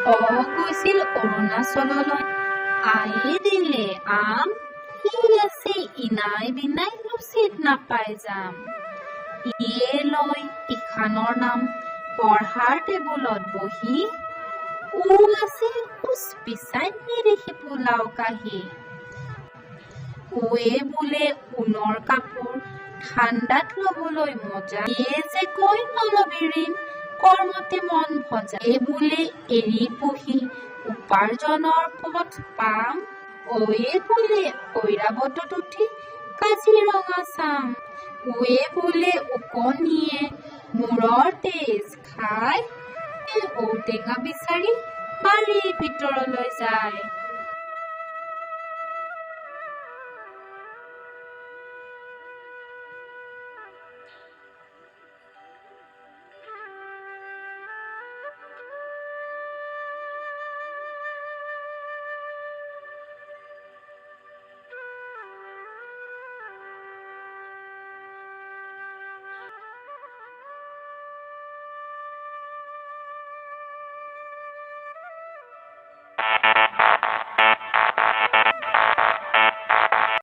গৈছিল অৰুণাচললৈ, আয়ে দিলে আম, সি আছে ইনাই বিনাই লুচিত নাপাই যাম। ইয়ে লয় ইখানৰ নাম, পঢ়াৰ টেবুলত বহি, আছে উচ পিচাই নিদেখি পোলাও কাহি। ওৱে বোলে ঊণৰ কাপোৰ, ঠাণ্ডাত ল'বলৈ মজা, ইয়ে যে কৈ নলবি ঋণ, কৰ্মতে মন ভজা। বোলে এৰি পুহি উপাৰ্জনৰ পথ পাম, ওৱে বোলে ঐৰাবতত উঠি কাজিৰঙা চাম। ওৱে বোলে ওকণিয়ে মূৰৰ তেজ খাই, ঔটেঙা বিচাৰি বাৰীৰ ভিতৰলৈ যায়।